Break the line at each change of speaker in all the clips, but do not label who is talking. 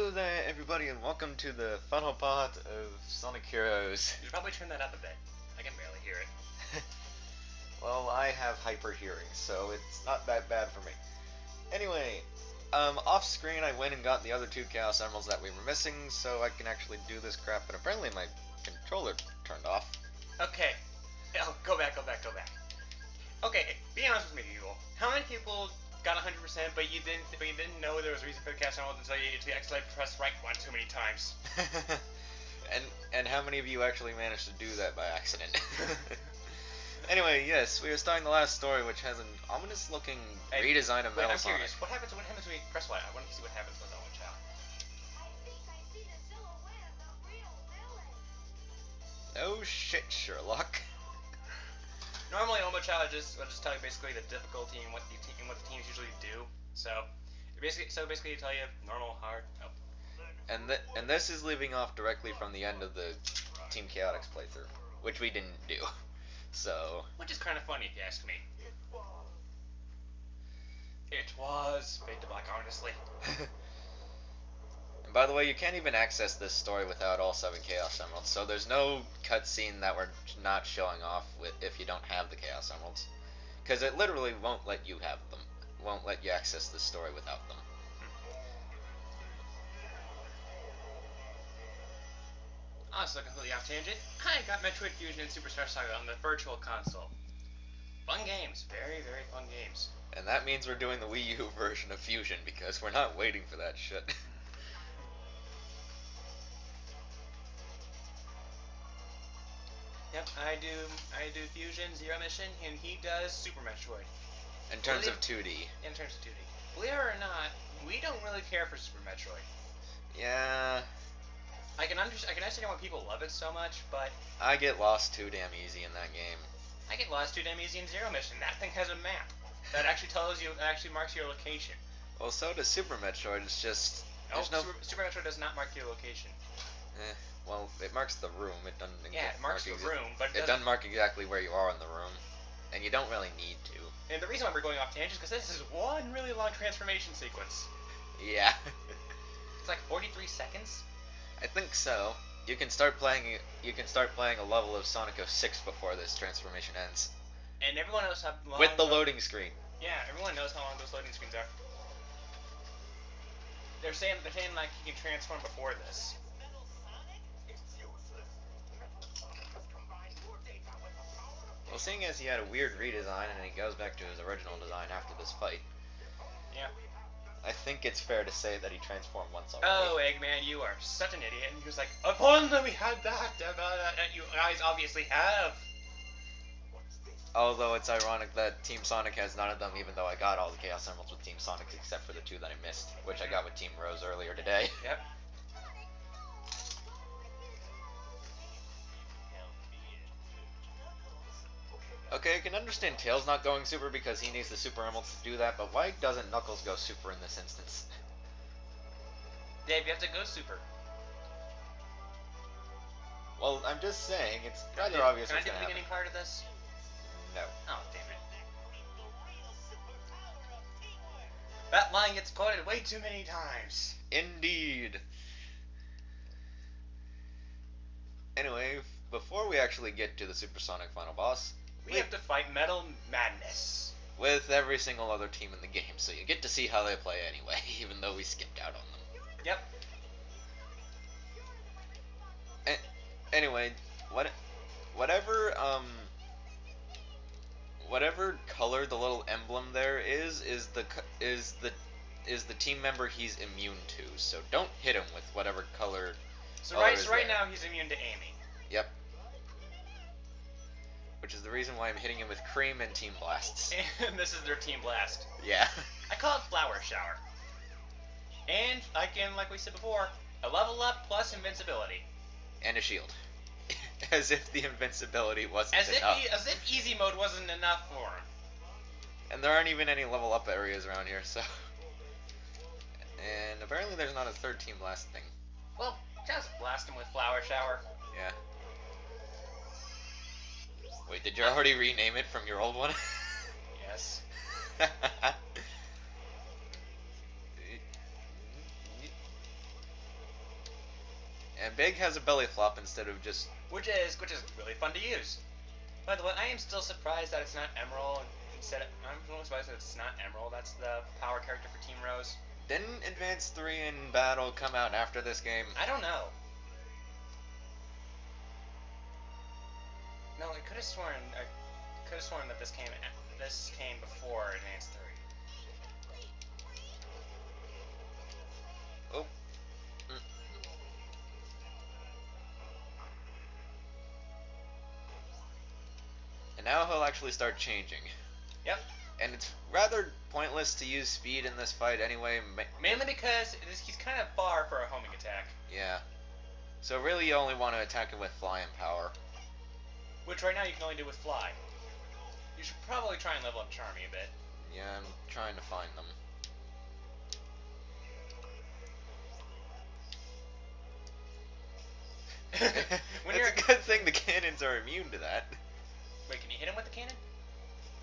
Hello there, everybody, and welcome to the final part of Sonic Heroes.
You should probably turn that up a bit. I can barely hear it.
Well, I have hyper hearing, so it's not that bad for me. Anyway, off screen I went and got the other two Chaos Emeralds that we were missing, so I can actually do this crap, but apparently my controller turned off.
Okay. Oh, go back. Okay, be honest with me, people. How many people got 100%, but you didn't know there was a reason for the cast emerald until you actually pressed right one too many times?
and how many of you actually managed to do that by accident? Anyway, yes, we are starting the last story, which has an ominous-looking redesign of Metal
I'm
Sonic.
curious. What happens when we press Y? I want to see what happens with Owen Chow.
Oh shit, Sherlock.
Normally, Omo Chow will just tell you basically the difficulty and what the teams usually do. So basically, you tell you normal, hard. Oh.
And this is leaving off directly from the end of the Team Chaotix playthrough, which we didn't do. So.
Which is kind of funny if you ask me. It was Fade to Black, honestly.
And by the way, you can't even access this story without all 7 Chaos Emeralds, so there's no cutscene that we're not showing off with if you don't have the Chaos Emeralds. Because it literally won't let you have them. Won't let you access this story without them.
Also, completely off tangent, I got Metroid Fusion and Superstar Saga on the Virtual Console. Fun games. Very, very fun games.
And that means we're doing the Wii U version of Fusion, because we're not waiting for that shit.
Yep, I do Fusion, Zero Mission, and he does Super Metroid.
In terms of 2D.
In terms of 2D. Believe it or not, we don't really care for Super Metroid.
Yeah.
I can understand why people love it so much, but
I get lost too damn easy in that game.
I get lost too damn easy in Zero Mission. That thing has a map that actually marks your location.
Well, so does Super Metroid. It's just
Super Metroid does not mark your location.
Well, it marks the room. It doesn't.
Yeah, it marks the room, but
it doesn't mark exactly where you are in the room, and you don't really need to.
And the reason why we're going off tangent is because this is one really long transformation sequence.
Yeah.
It's like 43 seconds.
I think so. You can start playing a level of Sonic 06 before this transformation ends.
And everyone knows how long.
With the loading screen.
Yeah, everyone knows how long those loading screens are. They're saying like you can transform before this.
Well, seeing as he had a weird redesign and he goes back to his original design after this fight.
Yeah.
I think it's fair to say that he transformed once already.
Oh, Eggman, you are such an idiot. And he was like, if only we had that, you guys obviously have.
Although it's ironic that Team Sonic has none of them, even though I got all the Chaos Emeralds with Team Sonic except for the 2 that I missed, which I got with Team Rose earlier today.
Yep.
Okay, I can understand Tails not going super because he needs the Super Emeralds to do that, but why doesn't Knuckles go super in this instance?
Dave, you have to go super.
Well, I'm just saying, it's rather obvious what's
Can
going
I do the beginning part of this?
No.
Oh, damn it. That line gets quoted way too many times.
Indeed. Anyway, before we actually get to the Supersonic final boss,
we have to fight Metal Madness.
With every single other team in the game, so you get to see how they play anyway, even though we skipped out on them.
Yep.
Anyway, whatever color the little emblem there is the team member he's immune to. So don't hit him with whatever color.
So right now he's immune to aiming.
Yep. Which is the reason why I'm hitting him with Cream and Team Blasts.
And this is their Team Blast.
Yeah.
I call it Flower Shower. And again, like we said before, a level up plus invincibility.
And a shield. As if the invincibility wasn't enough.
As if easy mode wasn't enough for him.
And there aren't even any level up areas around here, so. And apparently there's not a third Team Blast thing.
Well, just blast him with Flower Shower.
Yeah. Wait, did you already rename it from your old one?
Yes.
Big has a belly flop instead of just...
which is really fun to use. By the way, I am still surprised that it's not Emerald instead of... I'm really surprised that it's not Emerald. That's the power character for Team Rose.
Didn't Advance 3 in Battle come out after this game?
I don't know. No, I could have sworn that this came before Advance 3.
Oh. And now he'll actually start changing.
Yep.
And it's rather pointless to use speed in this fight anyway.
Mainly because he's kind of far for a homing attack.
Yeah. So really you only want to attack him with flying power.
Which right now you can only do with fly. You should probably try and level up Charmy a bit.
Yeah, I'm trying to find them. It's a good thing the cannons are immune to that.
Wait, can you hit him with the cannon?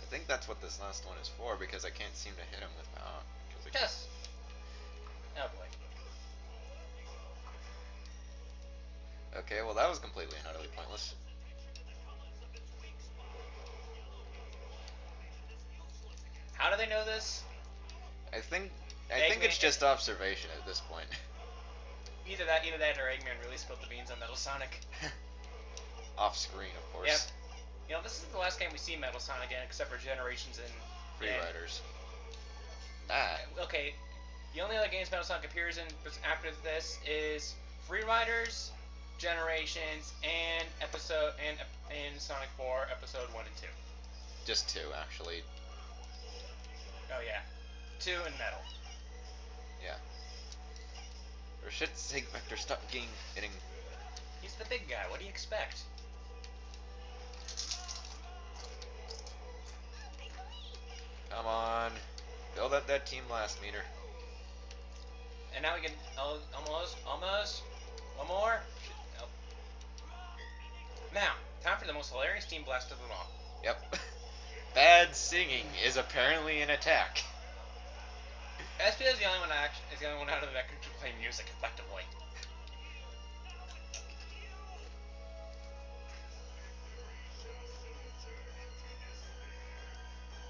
I think that's what this last one is for, because I can't seem to hit him with power.
Yes. Oh boy.
Okay, well that was completely and utterly pointless.
How do they know this?
I think it's just observation at this point.
Either that, or Eggman really spilled the beans on Metal Sonic.
Off screen, of course.
Yep. You know, this is the last game we see Metal Sonic in, except for Generations and
Free Riders. Ah.
Okay. The only other games Metal Sonic appears in after this is Free Riders, Generations, and Sonic 4 Episode 1 and 2.
Just 2, actually.
Oh yeah, 2 and Metal.
Yeah. For shit's sake, Vector, stop hitting.
He's the big guy. What do you expect?
Come on, build up that Team Blast meter.
And now we can almost one more. Nope. Now, time for the most hilarious Team Blast of them all.
Yep. Bad singing is apparently an attack.
SP is the only one out of the deck to play music effectively.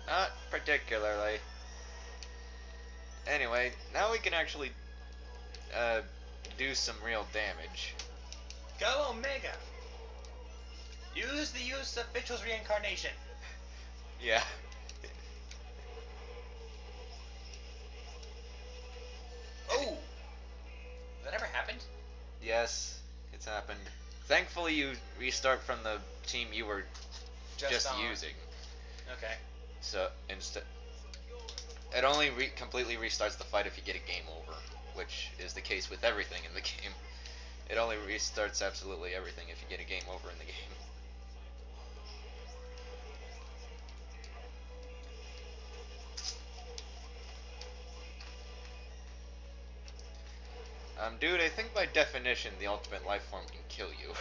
Not particularly. Anyway, now we can actually do some real damage.
Go Omega! Use of Fischl's reincarnation.
Yeah.
Oh! That ever happened?
Yes, it's happened. Thankfully you restart from the team you were just using.
Okay.
So, instead... It only completely restarts the fight if you get a game over, which is the case with everything in the game. It only restarts absolutely everything if you get a game over in the game. Dude, I think by definition the ultimate life form can kill you.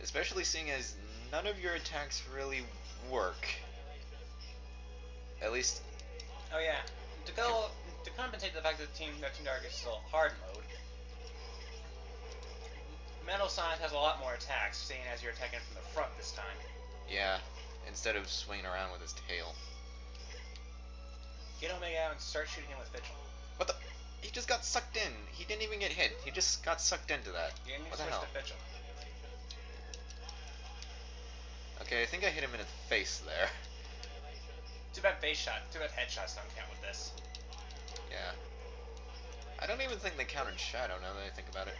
Especially seeing as none of your attacks really work. At least...
Oh yeah. To compensate the fact that Team Dark is still hard mode, Metal Sonic has a lot more attacks, seeing as you're attacking from the front this time.
Yeah, instead of swinging around with his tail.
Get Omega out and start shooting him with Fischl.
What the? He just got sucked in. He didn't even get hit. He just got sucked into that.
You need
what
to
the
switch
hell?
to Fischl.
Okay, I think I hit him in the face there.
Too bad headshots don't count with this.
Yeah. I don't even think they counted Shadow now that I think about it.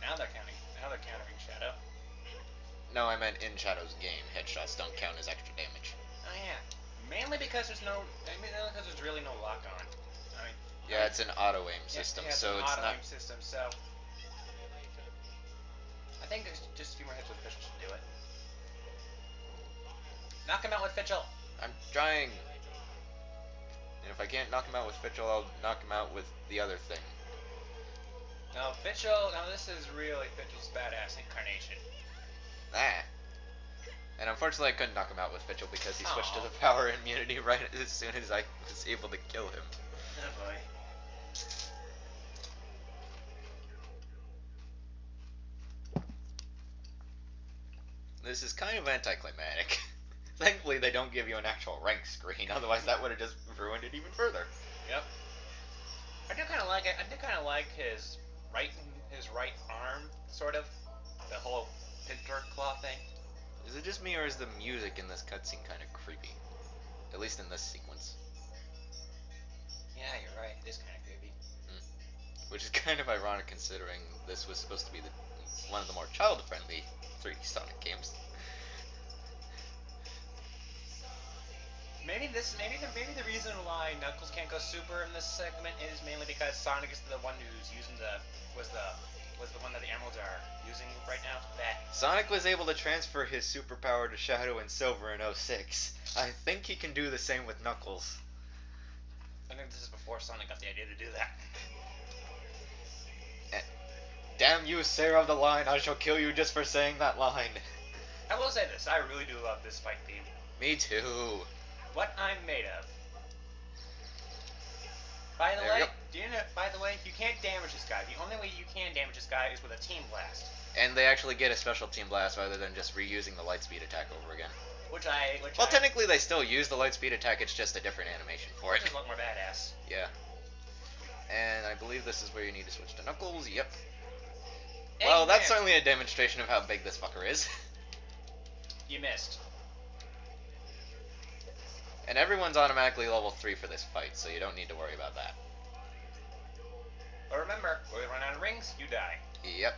Now they're countering Shadow.
No, I meant in Shadow's game. Headshots don't count as extra damage.
Oh yeah. Mainly because there's really no lock on.
Yeah, it's an auto aim system, so it's
auto
not.
Aim system, so I think there's just a few more hits with Fischl should do it. Knock him out with Fischl.
I'm trying. And if I can't knock him out with Fischl, I'll knock him out with the other thing.
No, Fischl. Now this is really Fischl's badass incarnation.
Ah. And unfortunately, I couldn't knock him out with Fischl because he switched to the power immunity right as soon as I was able to kill him.
Oh boy.
This is kind of anticlimactic. Thankfully, they don't give you an actual rank screen, otherwise that would have just ruined it even further.
Yep. I do kind of like it. I do kind of like his right arm, sort of. The whole pincer claw thing.
Is it just me, or is the music in this cutscene kind of creepy? At least in this sequence.
Yeah, you're right. It is kind of creepy.
Which is kind of ironic considering this was supposed to be one of the more child-friendly 3D Sonic games.
Maybe the reason why Knuckles can't go super in this segment is mainly because Sonic is the one who's using was the one that the Emeralds are using right now.
Sonic was able to transfer his superpower to Shadow and Silver in 06. I think he can do the same with Knuckles.
I think this is before Sonic got the idea to do that.
Damn you, Sarah of the Line, I shall kill you just for saying that line.
I will say this, I really do love this fight theme.
Me too.
What I'm made of. By the way, you can't damage this guy. The only way you can damage this guy is with a Team Blast.
And they actually get a special Team Blast rather than just reusing the Lightspeed attack over again. Technically they still use the Lightspeed attack, it's just a different animation for it.
Which is a lot more badass.
Yeah. And I believe this is where you need to switch to Knuckles, yep. Well, that's certainly a demonstration of how big this fucker is.
You missed.
And everyone's automatically level 3 for this fight, so you don't need to worry about that.
But remember, when we run out of rings, you die.
Yep.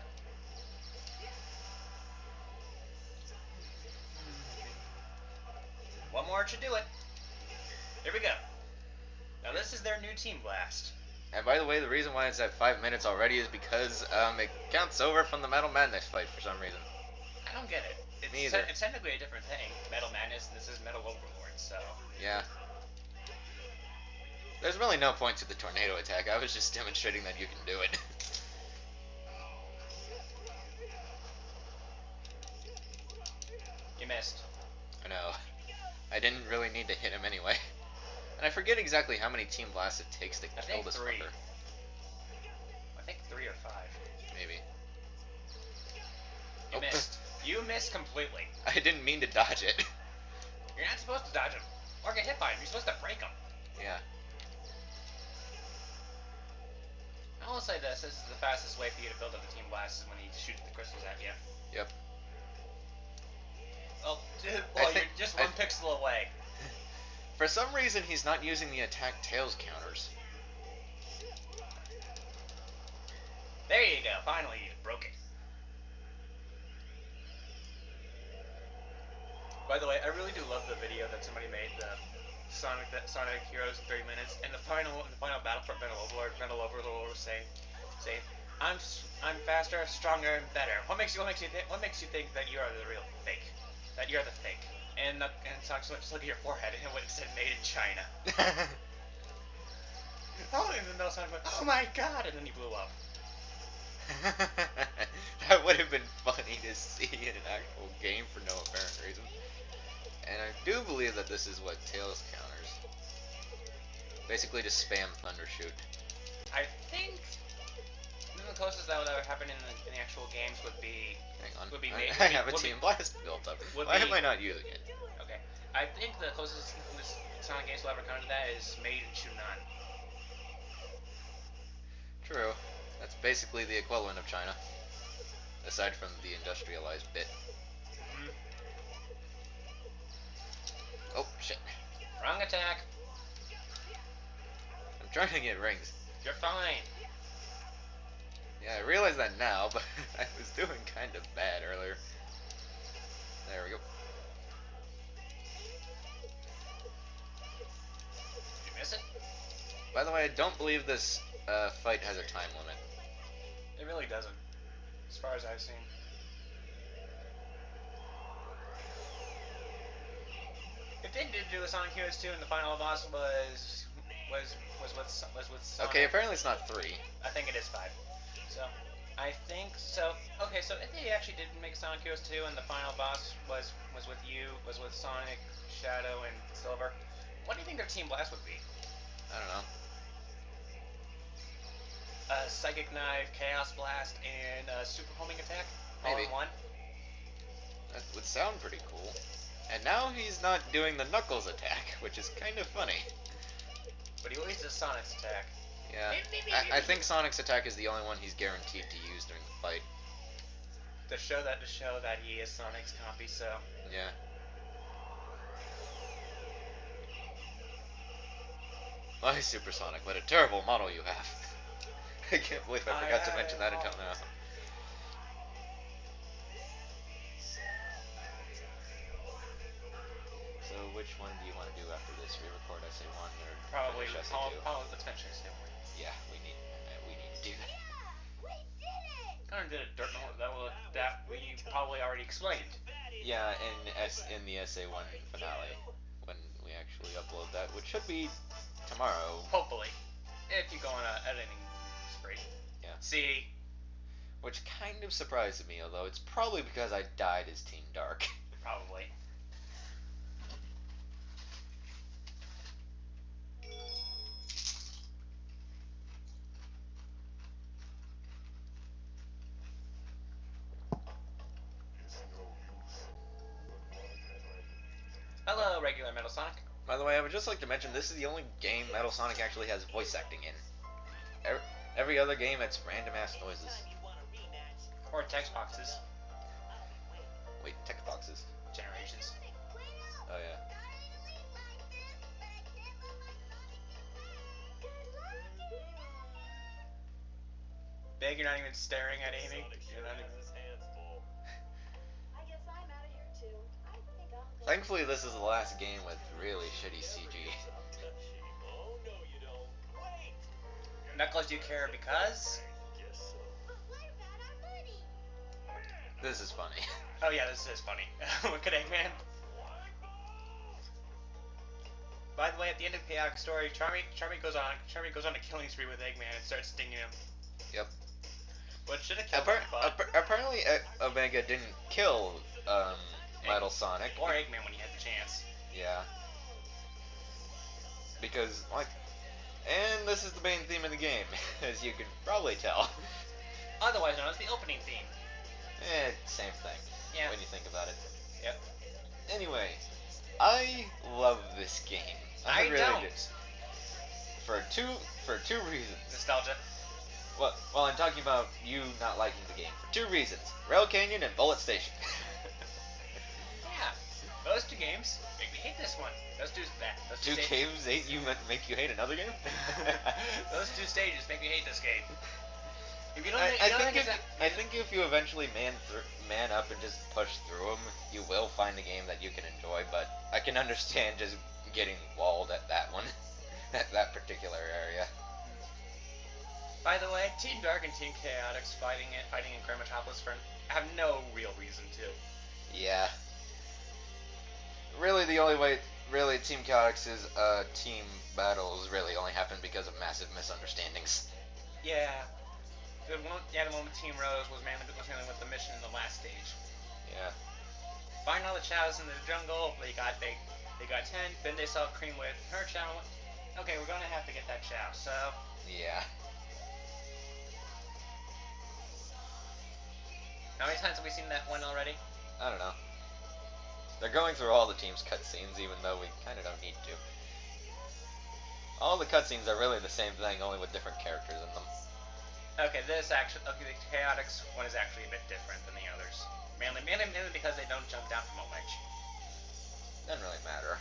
One more should do it. Here we go. Now this is their new Team Blast.
And by the way, the reason why it's at 5 minutes already is because it counts over from the Metal Madness fight for some reason.
I don't get it.
Me either.
It's technically a different thing. Metal Madness, and this is Metal Overlord, so...
Yeah. There's really no point to the tornado attack. I was just demonstrating that you can do it.
You missed.
I know. I didn't really need to hit him anyway. And I forget exactly how many Team Blasts it takes to kill this fucker.
I think 3 or 5.
Maybe.
You missed. You missed completely.
I didn't mean to dodge it.
You're not supposed to dodge him. Or get hit by him. You're supposed to break him.
Yeah.
I will say this. This is the fastest way for you to build up a Team Blast is when he shoots the crystals at you.
Yep.
Well, you're just one pixel away.
For some reason, he's not using the attack tails counters.
There you go. Finally, you broke it. By the way, I really do love the video that somebody made, the Sonic Heroes in 30 minutes, and the final battle for Metal Overlord was saying, I'm faster, stronger, and better. What makes you think that you are the real fake? That you're the fake? And Sonic's just look at your forehead, and it said "Made in China." Oh, and then Sonic went, "Oh my God!" and then he blew up.
That would have been funny to see in an actual game for no apparent reason. And I do believe that this is what Tails counters. Basically just spam Thunder Shoot.
I think the closest that would ever happen in the actual games would be...
Hang on, I have a Team Blast built up. Why am I not using it?
Okay. I think the closest this Sonic games will ever come to that is Made in Shunan.
True. That's basically the equivalent of China. Aside from the industrialized bit.
Mm-hmm.
Oh, shit.
Wrong attack.
I'm trying to get rings.
You're fine.
Yeah, I realize that now, but I was doing kind of bad earlier. There we go.
Did you miss it?
By the way, I don't believe this fight has a time limit.
It really doesn't, as far as I've seen. If they did do a Sonic Heroes 2 and the final boss was with Sonic.
Okay, apparently it's not 3.
I think it is 5. So, I think so. Okay, so if they actually did make Sonic Heroes 2 and the final boss was with Sonic, Shadow, and Silver, what do you think their Team Blast would be?
I don't know.
Psychic Knife, Chaos Blast, and Super Homing Attack all
Maybe.
in one.
That would sound pretty cool. And now he's not doing the Knuckles attack, which is kind of funny.
But he always does Sonic's attack.
Yeah. I think Sonic's attack is the only one he's guaranteed to use during the fight.
To show that he is Sonic's copy, so.
Yeah. My Supersonic, what a terrible model you have. I can't believe I forgot to mention that until now. So which one do you want to do after this? Re-record SA1 or
Probably,
finish SA2?
let's finish SA1.
Yeah, we need to do that.
Kind of did a dirt note that we probably already explained.
Yeah, in the SA1 finale, when we actually upload that, which should be tomorrow.
Hopefully, if you go on an editing spree.
Yeah.
See.
Which kind of surprises me, although it's probably because I died as Team Dark.
Probably. Hello, regular Metal Sonic.
By the way, I would just like to mention this is the only game Metal Sonic actually has voice acting in. Every other game, it's random ass noises.
Or text boxes.
Wait, text boxes.
Generations.
Oh yeah.
Big, you're not even staring at Amy. You're not even...
Thankfully, this is the last game with really shitty CG.
Knuckles, do you care because?
This is funny.
Oh yeah, this is funny. Look at Eggman. By the way, at the end of Chaotic Story, Charmy goes on a killing spree with Eggman and starts stinging him.
Yep.
What should have killed him, but...
Apparently, Omega didn't kill Metal Sonic.
Or Eggman when he had the chance.
Yeah. Because, like... And this is the main theme of the game, as you can probably tell.
Otherwise known as the opening theme.
Same thing.
Yeah.
When you think about it.
Yep.
Anyway, I love this game.
I
really
don't.
do. For two reasons.
Nostalgia.
Well, I'm talking about you not liking the game for two reasons: Rail Canyon and Bullet Station.
Yeah, those two games make me hate this one. Those
two games make you hate another game?
Those two stages make me hate this game. If you don't
I think if you eventually man up and just push through them, you will find a game that you can enjoy. But I can understand just getting walled at that one, at that particular area.
By the way, Team Dark and Team Chaotix fighting in Gramatopolis have no real reason to.
Yeah. Really, the only way, Team Chaotix's team battles really only happened because of massive misunderstandings.
Yeah. The one with Team Rose was mainly with the mission in the last stage.
Yeah.
Find all the Chows in the jungle. They got 10. Then they saw Cream with her Chow. Okay, we're gonna have to get that Chow. So.
Yeah.
How many times have we seen that one already?
I don't know. They're going through all the team's cutscenes, even though we kind of don't need to. All the cutscenes are really the same thing, only with different characters in them.
Okay, the Chaotix one is actually a bit different than the others. Mainly because they don't jump down from a ledge.
Doesn't really matter.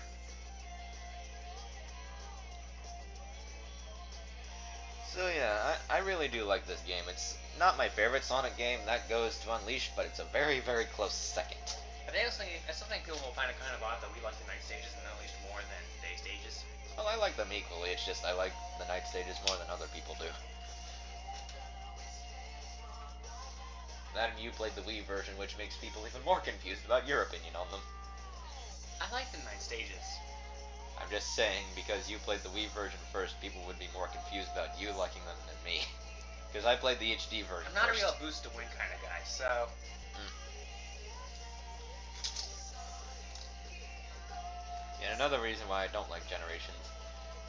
So yeah, I really do like this game. It's not my favorite Sonic game, that goes to Unleashed, but it's a very, very close second.
I still think people will find it kind of odd that we like the night stages and Unleashed more than day stages.
Well, I like them equally, it's just I like the night stages more than other people do. That and you played the Wii version, which makes people even more confused about your opinion on them.
I like the night stages.
I'm just saying, because you played the Wii version first, people would be more confused about you liking them than me. Because I played the HD version
I'm not
first.
a real boost to win kind of guy, so...
Yeah, another reason why I don't like Generations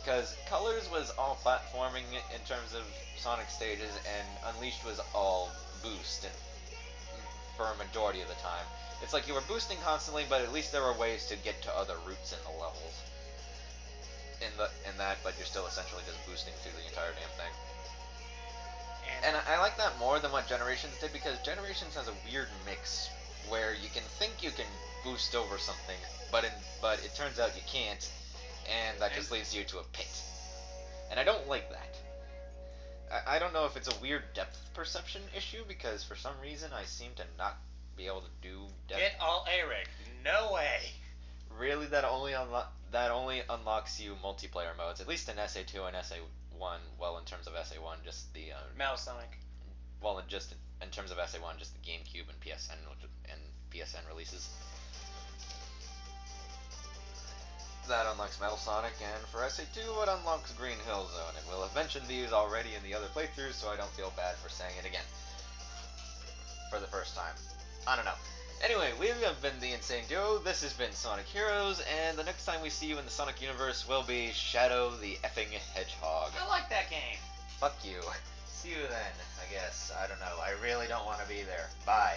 Because Colors was all platforming in terms of Sonic stages, and Unleashed was all boost, and for a majority of the time. It's like you were boosting constantly, but at least there were ways to get to other routes in the levels. In that, but you're still essentially just boosting through the entire damn thing. And I like that more than what Generations did, because Generations has a weird mix where you can think you can boost over something, but it turns out you can't, and that just leads you to a pit. And I don't like that. I don't know if it's a weird depth perception issue, because for some reason I seem to not be able to do depth.
Get all A-Rig. No way.
Really, that only unlocks you multiplayer modes, at least in SA2 and SA1. Well, in terms of SA1, just the
Metal Sonic.
Well, just in terms of SA1, just the GameCube and PSN releases. That unlocks Metal Sonic, and for SA2 it unlocks Green Hill Zone, and we'll have mentioned these already in the other playthroughs, so I don't feel bad for saying it again. For the first time. I don't know. Anyway, we have been the Insane Duo, this has been Sonic Heroes, and the next time we see you in the Sonic universe will be Shadow the effing Hedgehog.
I like that game.
Fuck you. See you then, I guess. I don't know. I really don't want to be there. Bye.